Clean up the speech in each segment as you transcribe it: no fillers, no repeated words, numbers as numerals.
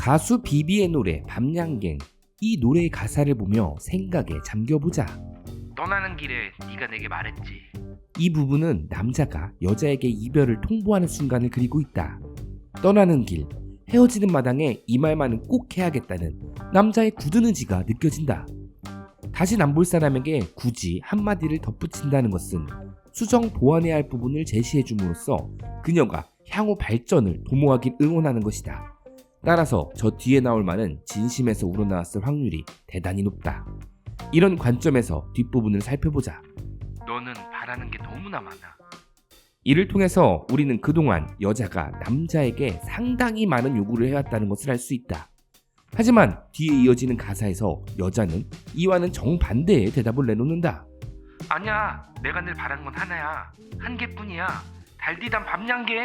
가수 비비의 노래 밤양갱. 이 노래의 가사를 보며 생각에 잠겨보자. 떠나는 길에 네가 내게 말했지. 이 부분은 남자가 여자에게 이별을 통보하는 순간을 그리고 있다. 떠나는 길, 헤어지는 마당에 이 말만은 꼭 해야겠다는 남자의 굳은 의지가 느껴진다. 다신 안 볼 사람에게 굳이 한마디를 덧붙인다는 것은 수정 보완해야 할 부분을 제시해 줌으로써 그녀가 향후 발전을 도모하길 응원하는 것이다. 따라서 저 뒤에 나올 말은 진심에서 우러나왔을 확률이 대단히 높다. 이런 관점에서 뒷부분을 살펴보자. 너는 바라는 게 너무나 많아. 이를 통해서 우리는 그동안 여자가 남자에게 상당히 많은 요구를 해왔다는 것을 알 수 있다. 하지만 뒤에 이어지는 가사에서 여자는 이와는 정반대의 대답을 내놓는다. 아니야, 내가 늘 바라는 건 하나야. 한 개뿐이야. 달디단 밤양갱.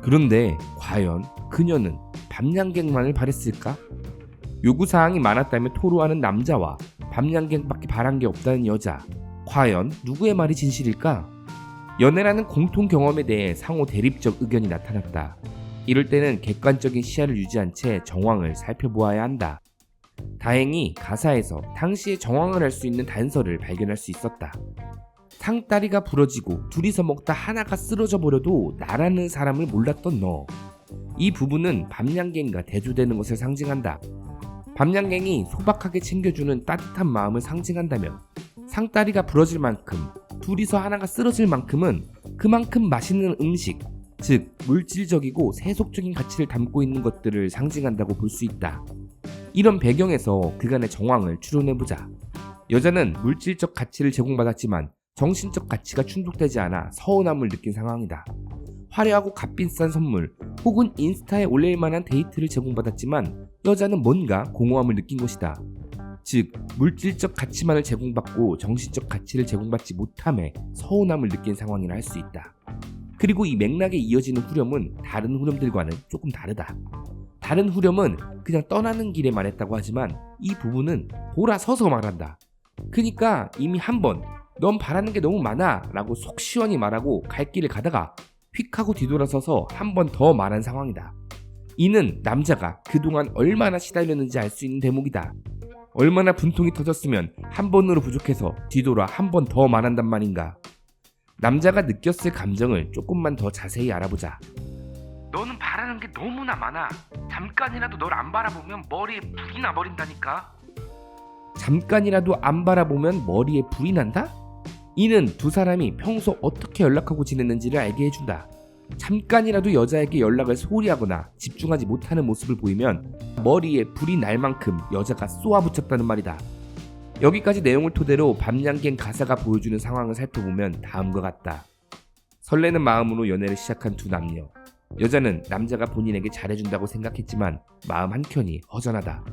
그런데 과연 그녀는 밤양갱만을 바랬을까? 요구사항이 많았다며 토로하는 남자와 밤양갱밖에 바란 게 없다는 여자. 과연 누구의 말이 진실일까? 연애라는 공통 경험에 대해 상호 대립적 의견이 나타났다. 이럴 때는 객관적인 시야를 유지한 채 정황을 살펴보아야 한다. 다행히 가사에서 당시의 정황을 알 수 있는 단서를 발견할 수 있었다. 상다리가 부러지고 둘이서 먹다 하나가 쓰러져 버려도 나라는 사람을 몰랐던 너. 이 부분은 밤양갱과 대조되는 것을 상징한다. 밤양갱이 소박하게 챙겨주는 따뜻한 마음을 상징한다면 상다리가 부러질 만큼 둘이서 하나가 쓰러질 만큼은 그만큼 맛있는 음식, 즉 물질적이고 세속적인 가치를 담고 있는 것들을 상징한다고 볼 수 있다. 이런 배경에서 그간의 정황을 추론해보자. 여자는 물질적 가치를 제공받았지만 정신적 가치가 충족되지 않아 서운함을 느낀 상황이다. 화려하고 값비싼 선물 혹은 인스타에 올릴 만한 데이트를 제공받았지만 여자는 뭔가 공허함을 느낀 것이다. 즉 물질적 가치만을 제공받고 정신적 가치를 제공받지 못함에 서운함을 느낀 상황이라 할 수 있다. 그리고 이 맥락에 이어지는 후렴은 다른 후렴들과는 조금 다르다. 다른 후렴은 그냥 떠나는 길에 말했다고 하지만 이 부분은 돌아서서 말한다. 그니까 이미 한번 넌 바라는 게 너무 많아 라고 속 시원히 말하고 갈 길을 가다가 휙 하고 뒤돌아서서 한 번 더 말한 상황이다. 이는 남자가 그동안 얼마나 시달렸는지 알 수 있는 대목이다. 얼마나 분통이 터졌으면 한 번으로 부족해서 뒤돌아 한 번 더 말한단 말인가. 남자가 느꼈을 감정을 조금만 더 자세히 알아보자. 너는 바라는 게 너무나 많아. 잠깐이라도 널 안 바라보면 머리에 불이 나버린다니까. 잠깐이라도 안 바라보면 머리에 불이 난다? 이는 두 사람이 평소 어떻게 연락하고 지냈는지를 알게 해준다. 잠깐이라도 여자에게 연락을 소홀히 하거나 집중하지 못하는 모습을 보이면 머리에 불이 날 만큼 여자가 쏘아붙였다는 말이다. 여기까지 내용을 토대로 밤양갱 가사가 보여주는 상황을 살펴보면 다음과 같다. 설레는 마음으로 연애를 시작한 두 남녀. 여자는 남자가 본인에게 잘해준다고 생각했지만 마음 한켠이 허전하다.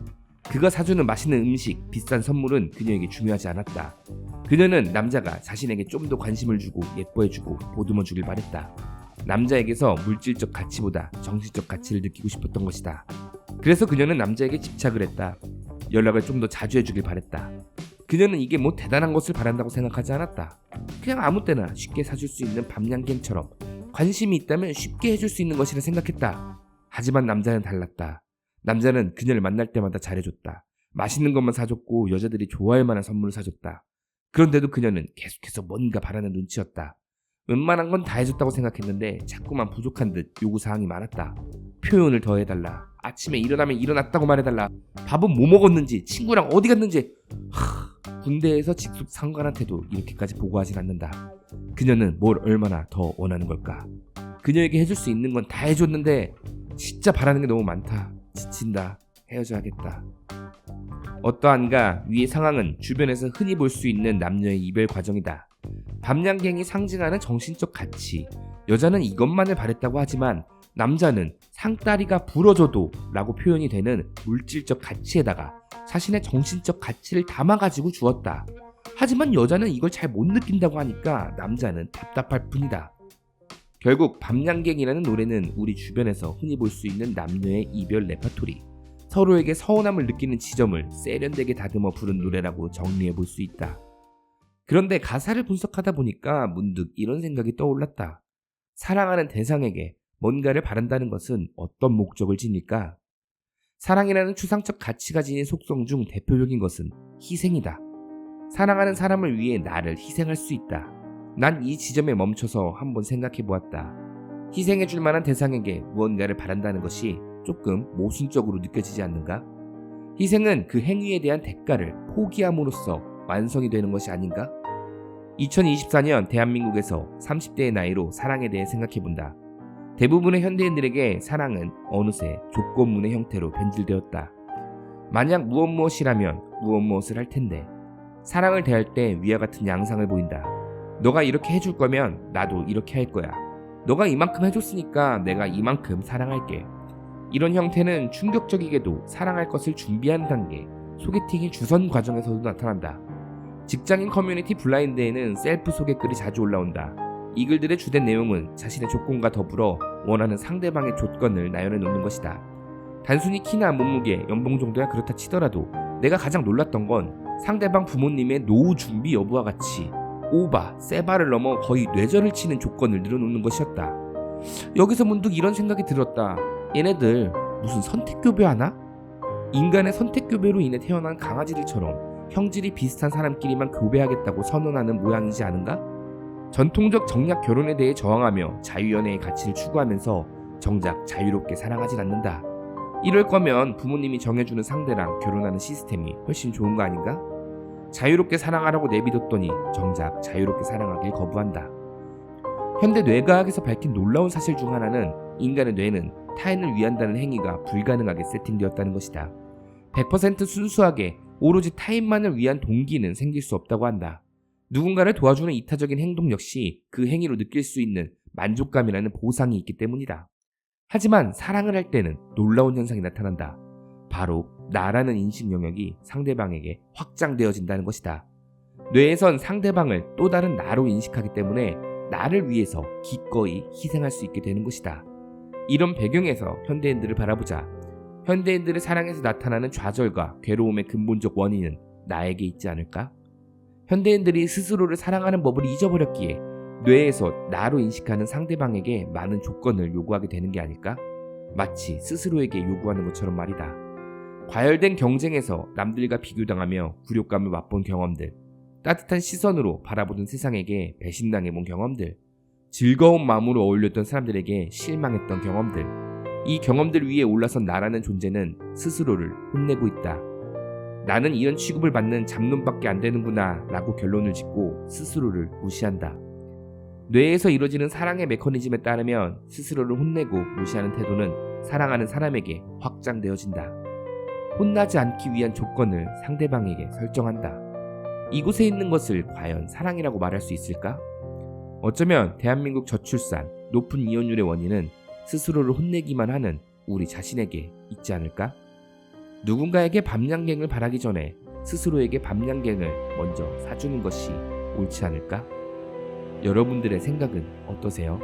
그가 사주는 맛있는 음식, 비싼 선물은 그녀에게 중요하지 않았다. 그녀는 남자가 자신에게 좀 더 관심을 주고 예뻐해주고 보듬어주길 바랬다. 남자에게서 물질적 가치보다 정신적 가치를 느끼고 싶었던 것이다. 그래서 그녀는 남자에게 집착을 했다. 연락을 좀 더 자주 해주길 바랬다. 그녀는 이게 뭐 대단한 것을 바란다고 생각하지 않았다. 그냥 아무 때나 쉽게 사줄 수 있는 밤양갱처럼 관심이 있다면 쉽게 해줄 수 있는 것이라 생각했다. 하지만 남자는 달랐다. 남자는 그녀를 만날 때마다 잘해줬다. 맛있는 것만 사줬고 여자들이 좋아할 만한 선물을 사줬다. 그런데도 그녀는 계속해서 뭔가 바라는 눈치였다. 웬만한 건 다 해줬다고 생각했는데 자꾸만 부족한 듯 요구사항이 많았다. 표현을 더 해달라. 아침에 일어나면 일어났다고 말해달라. 밥은 뭐 먹었는지, 친구랑 어디 갔는지. 군대에서 직속 상관한테도 이렇게까지 보고하진 않는다. 그녀는 뭘 얼마나 더 원하는 걸까? 그녀에게 해줄 수 있는 건 다 해줬는데 진짜 바라는 게 너무 많다. 지친다. 헤어져야겠다. 어떠한가 위의 상황은 주변에서 흔히 볼 수 있는 남녀의 이별 과정이다. 밤양갱이 상징하는 정신적 가치. 여자는 이것만을 바랬다고 하지만 남자는 상다리가 부러져도 라고 표현이 되는 물질적 가치에다가 자신의 정신적 가치를 담아가지고 주었다. 하지만 여자는 이걸 잘 못 느낀다고 하니까 남자는 답답할 뿐이다. 결국 밤양갱이라는 노래는 우리 주변에서 흔히 볼 수 있는 남녀의 이별 레퍼토리, 서로에게 서운함을 느끼는 지점을 세련되게 다듬어 부른 노래라고 정리해 볼 수 있다. 그런데 가사를 분석하다 보니까 문득 이런 생각이 떠올랐다. 사랑하는 대상에게 뭔가를 바란다는 것은 어떤 목적을 지닐까? 사랑이라는 추상적 가치가 지닌 속성 중 대표적인 것은 희생이다. 사랑하는 사람을 위해 나를 희생할 수 있다. 난 이 지점에 멈춰서 한번 생각해 보았다. 희생해줄 만한 대상에게 무언가를 바란다는 것이 조금 모순적으로 느껴지지 않는가? 희생은 그 행위에 대한 대가를 포기함으로써 완성이 되는 것이 아닌가? 2024년 대한민국에서 30대의 나이로 사랑에 대해 생각해본다. 대부분의 현대인들에게 사랑은 어느새 조건문의 형태로 변질되었다. 만약 무엇이라면 무엇을 할 텐데 사랑을 대할 때 위와 같은 양상을 보인다. 너가 이렇게 해줄 거면 나도 이렇게 할 거야. 너가 이만큼 해줬으니까 내가 이만큼 사랑할게. 이런 형태는 충격적이게도 사랑할 것을 준비하는 단계, 소개팅의 주선 과정에서도 나타난다. 직장인 커뮤니티 블라인드에는 셀프 소개글이 자주 올라온다. 이 글들의 주된 내용은 자신의 조건과 더불어 원하는 상대방의 조건을 나열해 놓는 것이다. 단순히 키나 몸무게, 연봉 정도야 그렇다 치더라도 내가 가장 놀랐던 건 상대방 부모님의 노후 준비 여부와 같이 오바, 세바를 넘어 거의 뇌절을 치는 조건을 늘어놓는 것이었다. 여기서 문득 이런 생각이 들었다. 얘네들 무슨 선택교배하나? 인간의 선택교배로 인해 태어난 강아지들처럼 형질이 비슷한 사람끼리만 교배하겠다고 선언하는 모양이지 않은가? 전통적 정략 결혼에 대해 저항하며 자유연애의 가치를 추구하면서 정작 자유롭게 사랑하진 않는다. 이럴 거면 부모님이 정해주는 상대랑 결혼하는 시스템이 훨씬 좋은 거 아닌가? 자유롭게 사랑하라고 내비뒀더니 정작 자유롭게 사랑하길 거부한다. 현대 뇌과학에서 밝힌 놀라운 사실 중 하나는 인간의 뇌는 타인을 위한다는 행위가 불가능하게 세팅되었다는 것이다. 100% 순수하게 오로지 타인만을 위한 동기는 생길 수 없다고 한다. 누군가를 도와주는 이타적인 행동 역시 그 행위로 느낄 수 있는 만족감이라는 보상이 있기 때문이다. 하지만 사랑을 할 때는 놀라운 현상이 나타난다. 바로 나라는 인식 영역이 상대방에게 확장되어진다는 것이다. 뇌에선 상대방을 또 다른 나로 인식하기 때문에 나를 위해서 기꺼이 희생할 수 있게 되는 것이다. 이런 배경에서 현대인들을 바라보자. 현대인들의 사랑에서 나타나는 좌절과 괴로움의 근본적 원인은 나에게 있지 않을까? 현대인들이 스스로를 사랑하는 법을 잊어버렸기에 뇌에서 나로 인식하는 상대방에게 많은 조건을 요구하게 되는 게 아닐까? 마치 스스로에게 요구하는 것처럼 말이다. 과열된 경쟁에서 남들과 비교당하며 굴욕감을 맛본 경험들, 따뜻한 시선으로 바라보던 세상에게 배신당해본 경험들, 즐거운 마음으로 어울렸던 사람들에게 실망했던 경험들, 이 경험들 위에 올라선 나라는 존재는 스스로를 혼내고 있다. 나는 이런 취급을 받는 잡놈밖에 안 되는구나 라고 결론을 짓고 스스로를 무시한다. 뇌에서 이루어지는 사랑의 메커니즘에 따르면 스스로를 혼내고 무시하는 태도는 사랑하는 사람에게 확장되어진다. 혼나지 않기 위한 조건을 상대방에게 설정한다. 이곳에 있는 것을 과연 사랑이라고 말할 수 있을까? 어쩌면 대한민국 저출산, 높은 이혼율의 원인은 스스로를 혼내기만 하는 우리 자신에게 있지 않을까? 누군가에게 밤양갱을 바라기 전에 스스로에게 밤양갱을 먼저 사주는 것이 옳지 않을까? 여러분들의 생각은 어떠세요?